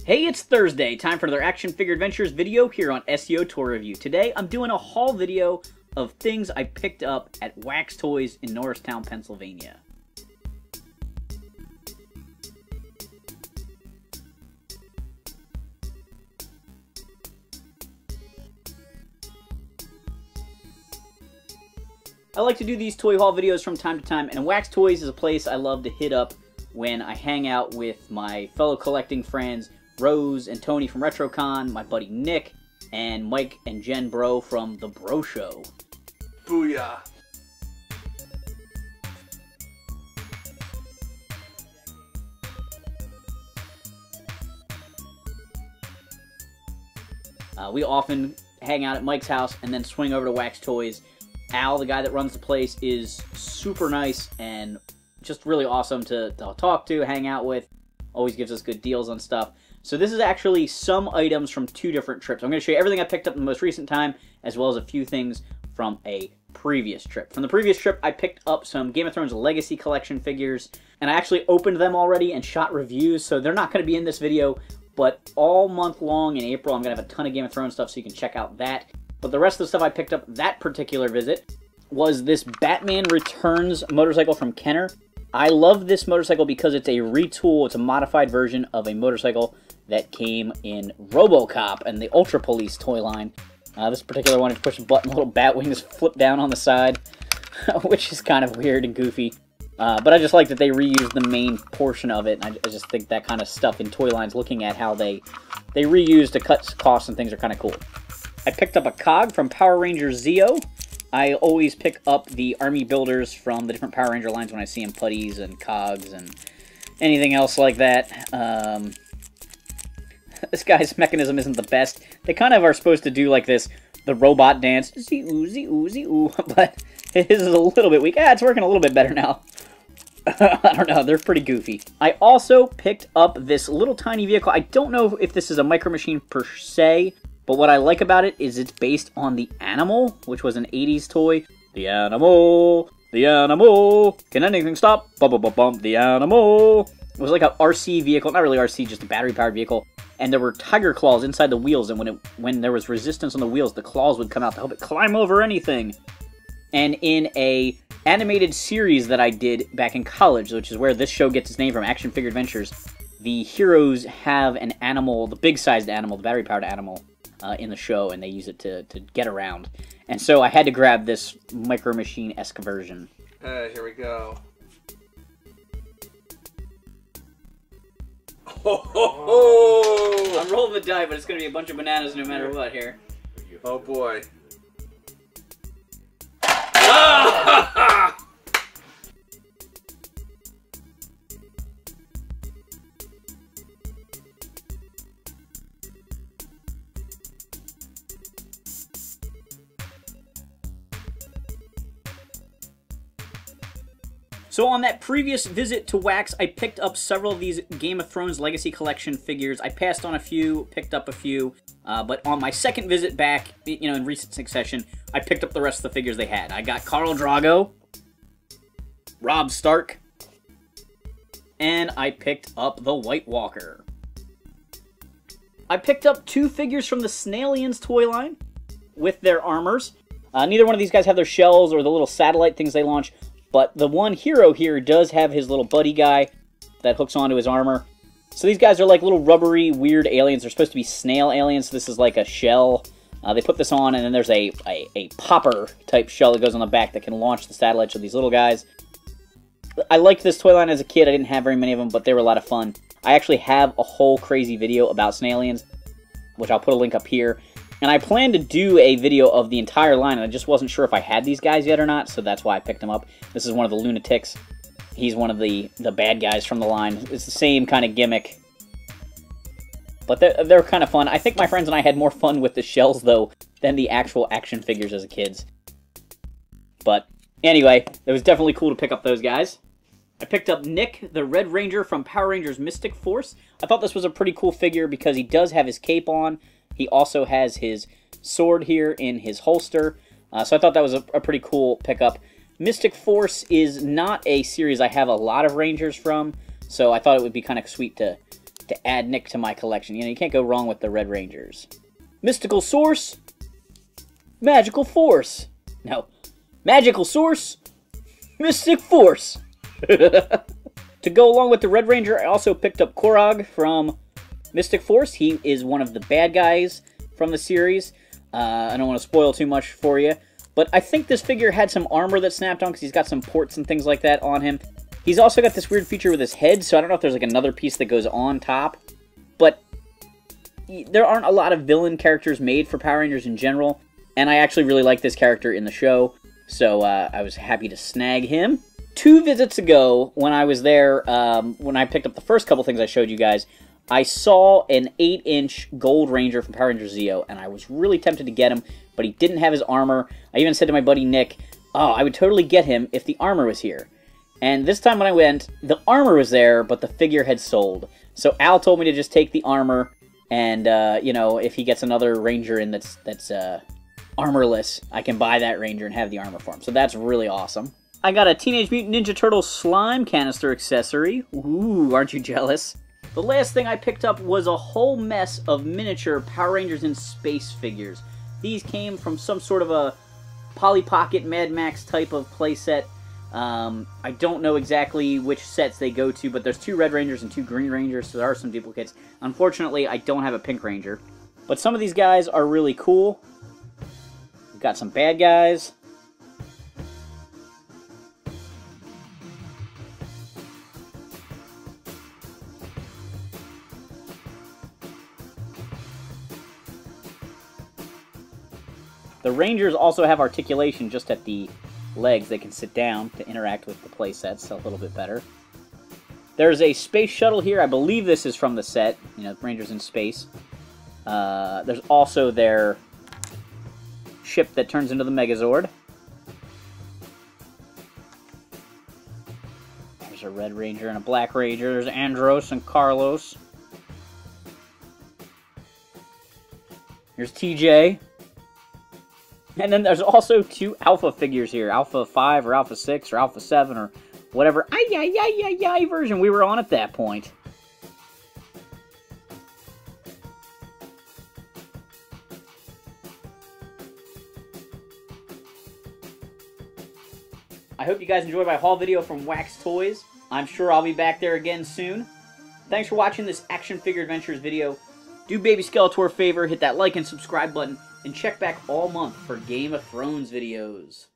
Hey, it's Thursday, time for another Action Figure Adventures video here on SEO Toy Review. Today, I'm doing a haul video of things I picked up at Wacs Toys in Norristown, Pennsylvania. I like to do these toy haul videos from time to time, and Wacs Toys is a place I love to hit up when I hang out with my fellow collecting friends, Rose and Tony from RetroCon, my buddy Nick, and Mike and Jen Bro from The Bro Show. Booyah! We often hang out at Mike's house and then swing over to Wacs Toys. Al, the guy that runs the place, is super nice and just really awesome to talk to, hang out with. Always gives us good deals on stuff. So this is actually some items from two different trips. I'm going to show you everything I picked up in the most recent time, as well as a few things from a previous trip. From the previous trip, I picked up some Game of Thrones Legacy Collection figures, and I actually opened them already and shot reviews, so they're not going to be in this video, but all month long in April, I'm going to have a ton of Game of Thrones stuff, so you can check out that. But the rest of the stuff I picked up that particular visit was this Batman Returns motorcycle from Kenner. I love this motorcycle because it's a retool, it's a modified version of a motorcycle that came in RoboCop and the Ultra Police toy line. This particular one, you push a button, little bat wings flip down on the side, which is kind of weird and goofy. But I just like that they reused the main portion of it, and I just think that kind of stuff in toy lines, looking at how they reuse to cut costs and things, are kind of cool. I picked up a Khorog from Power Rangers Zeo. I always pick up the army builders from the different Power Ranger lines when I see them, putties and cogs and anything else like that. This guy's mechanism isn't the best. They kind of are supposed to do like this, the robot dance, zee-oo, zee-oo, zee-oo, but his is a little bit weak. It's working a little bit better now. I don't know, they're pretty goofy. I also picked up this little tiny vehicle. I don't know if this is a Micro Machine per se, but what I like about it is it's based on the Animal, which was an 80s toy. The Animal, can anything stop? Bum, the Animal. It was like a RC vehicle, not really RC, just a battery-powered vehicle. And there were tiger claws inside the wheels, and when there was resistance on the wheels, the claws would come out to help it climb over anything. And in a animated series that I did back in college, which is where this show gets its name from, Action Figure Adventures, the heroes have an animal, the big-sized animal, the battery-powered animal, in the show, and they use it to get around. And so I had to grab this Micro Machine-esque version. Here we go. Oh, I'm rolling the die, but it's going to be a bunch of bananas no matter what here. oh boy. So on that previous visit to Wacs, I picked up several of these Game of Thrones Legacy Collection figures. I passed on a few, picked up a few, but on my second visit back, in recent succession, I picked up the rest of the figures they had. I got Khal Drogo, Robb Stark, and I picked up the White Walker. I picked up two figures from the Snailians toy line with their armors. Neither one of these guys have their shells or the little satellite things they launch, but the one hero here does have his little buddy guy that hooks onto his armor. So these guys are like little rubbery, weird aliens. They're supposed to be snail aliens, so this is like a shell. They put this on, and then there's a popper-type shell that goes on the back that can launch the satellites of these little guys. I liked this toy line as a kid. I didn't have very many of them, but they were a lot of fun. I actually have a whole crazy video about Snailians, which I'll put a link up here. And I planned to do a video of the entire line, and I just wasn't sure if I had these guys yet or not, so that's why I picked them up. This is one of the Lunatics. He's one of the bad guys from the line. It's the same kind of gimmick. But they're kind of fun. I think my friends and I had more fun with the shells, though, than the actual action figures as kids. But anyway, it was definitely cool to pick up those guys. I picked up Nick, the Red Ranger from Power Rangers Mystic Force. I thought this was a pretty cool figure because he does have his cape on. He also has his sword here in his holster. So I thought that was a pretty cool pickup. Mystic Force is not a series I have a lot of Rangers from, so I thought it would be kind of sweet to just to add Nick to my collection. You know, you can't go wrong with the Red Rangers. Mystical Source, Magical Force. No, Magical Source, Mystic Force. To go along with the Red Ranger, I also picked up Khorog from Mystic Force. He is one of the bad guys from the series. I don't want to spoil too much for you, but I think this figure had some armor that snapped on because he's got some ports and things like that on him. He's also got this weird feature with his head, so I don't know if there's like another piece that goes on top, but there aren't a lot of villain characters made for Power Rangers in general, and I actually really like this character in the show, so I was happy to snag him. 2 visits ago, when I was there, when I picked up the first couple things I showed you guys, I saw an 8-inch Gold Ranger from Power Rangers Zeo, and I was really tempted to get him, but he didn't have his armor. I even said to my buddy Nick, oh, I would totally get him if the armor was here. And this time when I went, the armor was there, but the figure had sold. So Al told me to just take the armor, and, you know, if he gets another Ranger in that's armorless, I can buy that Ranger and have the armor for him. So that's really awesome. I got a Teenage Mutant Ninja Turtles slime canister accessory. Ooh, aren't you jealous? The last thing I picked up was a whole mess of miniature Power Rangers in space figures. These came from some sort of a Polly Pocket Mad Max type of playset. I don't know exactly which sets they go to, but there's 2 Red Rangers and 2 Green Rangers, so there are some duplicates. Unfortunately, I don't have a Pink Ranger. But some of these guys are really cool. We've got some bad guys. The Rangers also have articulation just at the legs. They can sit down to interact with the play sets a little bit better. There's a space shuttle here. I believe this is from the set, you know, Rangers in space. There's also their ship that turns into the Megazord. There's a Red Ranger and a Black Ranger. There's Andros and Carlos. Here's TJ. And then there's also 2 Alpha figures here. Alpha 5 or Alpha 6 or Alpha 7 or whatever ay version we were on at that point. I hope you guys enjoyed my haul video from Wacs Toys. I'm sure I'll be back there again soon. Thanks for watching this Action Figure Adventures video. Do Baby Skeletor a favor, hit that like and subscribe button, and check back all month for Game of Thrones videos.